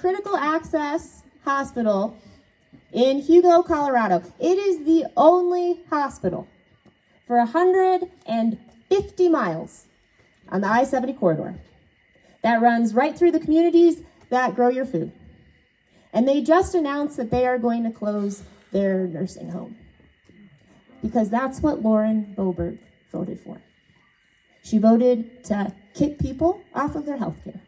critical access hospital in Hugo, Colorado. It is the only hospital for 150 miles on the I-70 corridor that runs right through the communities that grow your food. And they just announced that they are going to close their nursing home because that's what Lauren Boebert voted for. She voted to kick people off of their health care,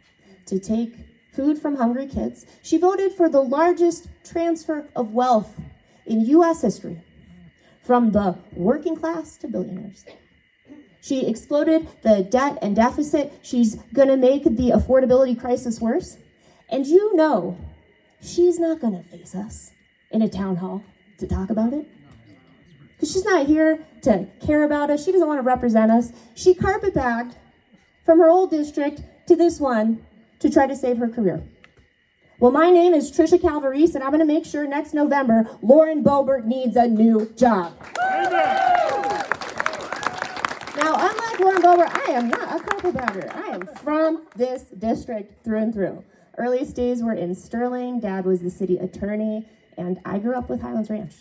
to take food from hungry kids. She voted for the largest transfer of wealth in U.S. history, from the working class to billionaires. She exploded the debt and deficit. She's gonna make the affordability crisis worse. And you know, she's not gonna face us in a town hall to talk about it. Because she's not here to care about us. She doesn't want to represent us. She carpetbagged from her old district to this one to try to save her career. Well, my name is Trisha Calvarese, and I'm going to make sure next November Lauren Boebert needs a new job. Now, unlike Lauren Boebert, I am not a carpetbagger. I am from this district through and through. Earliest days were in Sterling. Dad was the city attorney, and I grew up with Highlands Ranch.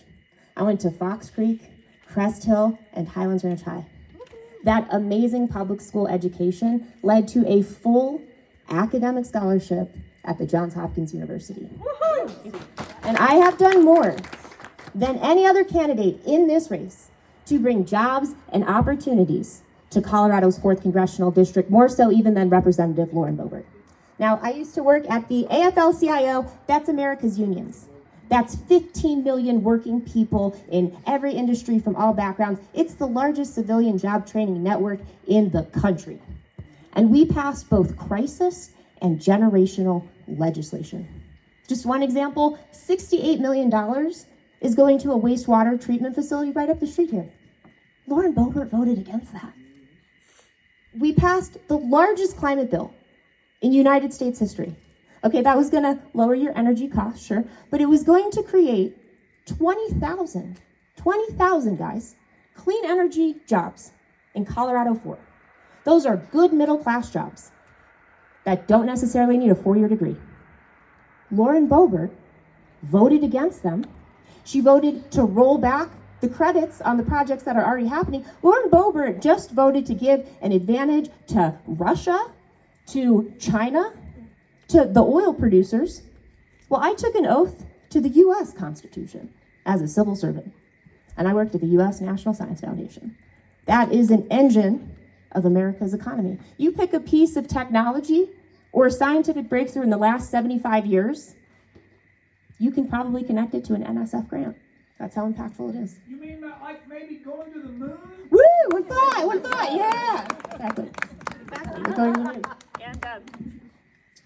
I went to Fox Creek, Crest Hill, and Highlands Ranch High. That amazing public school education led to a full academic scholarship at the Johns Hopkins University. And I have done more than any other candidate in this race to bring jobs and opportunities to Colorado's 4th Congressional District, more so even than Representative Lauren Boebert. Now, I used to work at the AFL-CIO, that's America's unions. That's 15 million working people in every industry from all backgrounds. It's the largest civilian job training network in the country. And we passed both crisis and generational legislation. Just one example, $68 million is going to a wastewater treatment facility right up the street here. Lauren Boebert voted against that. We passed the largest climate bill in United States history. Okay, that was gonna lower your energy costs, sure, but it was going to create 20,000 guys, clean energy jobs in Colorado 4. Those are good middle class jobs that don't necessarily need a 4-year degree. Lauren Boebert voted against them. She voted to roll back the credits on the projects that are already happening. Lauren Boebert just voted to give an advantage to Russia, to China, to the oil producers. Well, I took an oath to the U.S. Constitution as a civil servant, and I worked at the U.S. National Science Foundation. That is an engine of America's economy. You pick a piece of technology or a scientific breakthrough in the last 75 years, you can probably connect it to an NSF grant. That's how impactful it is. You mean like maybe going to the moon? Woo! What thought? Yeah! Exactly. We're going to the moon.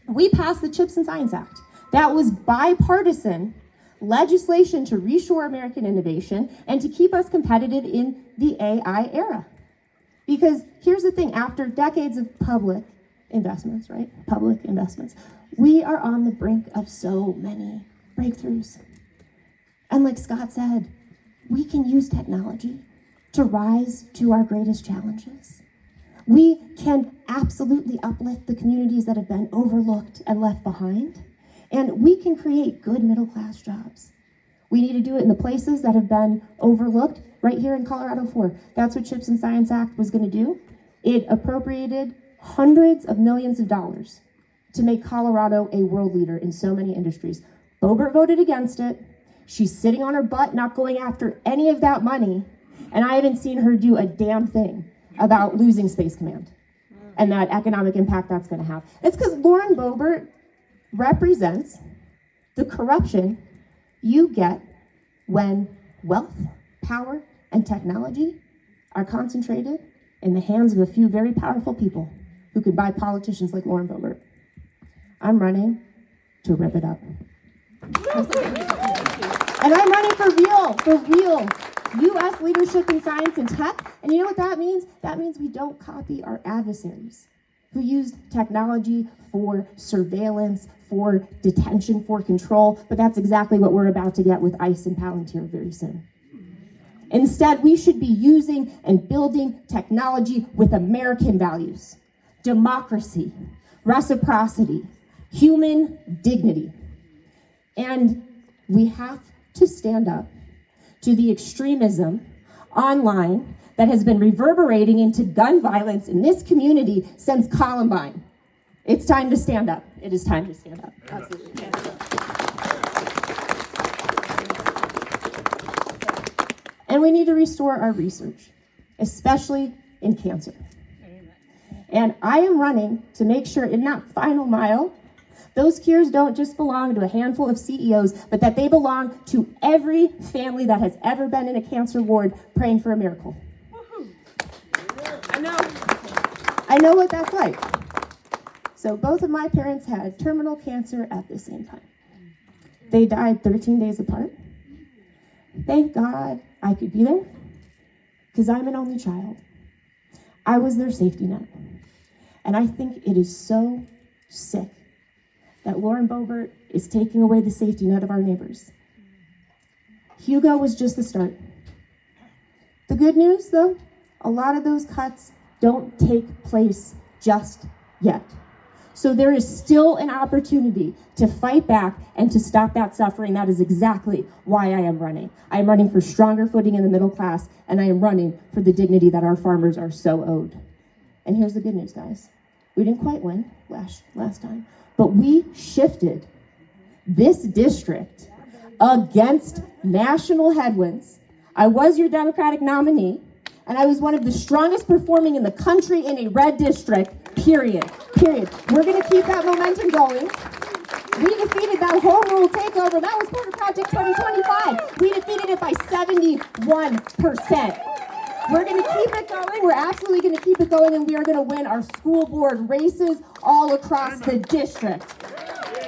And we passed the CHIPS and Science Act. That was bipartisan legislation to reshore American innovation and to keep us competitive in the AI era. Because here's the thing, after decades of public investments, we are on the brink of so many breakthroughs. And like Scott said, we can use technology to rise to our greatest challenges. We can absolutely uplift the communities that have been overlooked and left behind, and we can create good middle-class jobs. We need to do it in the places that have been overlooked, right here in Colorado 4. That's what CHIPS and Science Act was going to do. It appropriated hundreds of millions of dollars to make Colorado a world leader in so many industries. Boebert voted against it. She's sitting on her butt, not going after any of that money, and I haven't seen her do a damn thing about losing Space Command and that economic impact that's going to have. It's because Lauren Boebert represents the corruption you get when wealth, power, and technology are concentrated in the hands of a few very powerful people who could buy politicians like Lauren Boebert. I'm running to rip it up. And I'm running for real U.S. leadership in science and tech. And you know what that means? That means we don't copy our adversaries who used technology for surveillance, for detention, for control. But that's exactly what we're about to get with ICE and Palantir very soon. Instead, we should be using and building technology with American values: democracy, reciprocity, human dignity. And we have to stand up to the extremism online that has been reverberating into gun violence in this community since Columbine. It's time to stand up. It is time to stand up. Absolutely. And we need to restore our research, especially in cancer. And I am running to make sure in that final mile, those cures don't just belong to a handful of CEOs, but that they belong to every family that has ever been in a cancer ward praying for a miracle. I know what that's like. So both of my parents had terminal cancer at the same time. They died 13 days apart. Thank God I could be there, because I'm an only child. I was their safety net. And I think it is so sick that Lauren Boebert is taking away the safety net of our neighbors. Hugo was just the start. The good news, though, a lot of those cuts don't take place just yet. So there is still an opportunity to fight back and to stop that suffering. That is exactly why I am running. I am running for stronger footing in the middle class, and I am running for the dignity that our farmers are so owed. And here's the good news, guys. We didn't quite win last time, but we shifted this district against national headwinds. I was your Democratic nominee, and I was one of the strongest performing in the country in a red district, period. We're going to keep that momentum going. We defeated that home rule takeover. That was part of Project 2025. We defeated it by 71%. We're going to keep it going. We're absolutely going to keep it going, and we are going to win our school board races all across the district.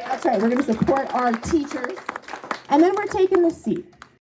That's right. We're going to support our teachers. And then we're taking the seat.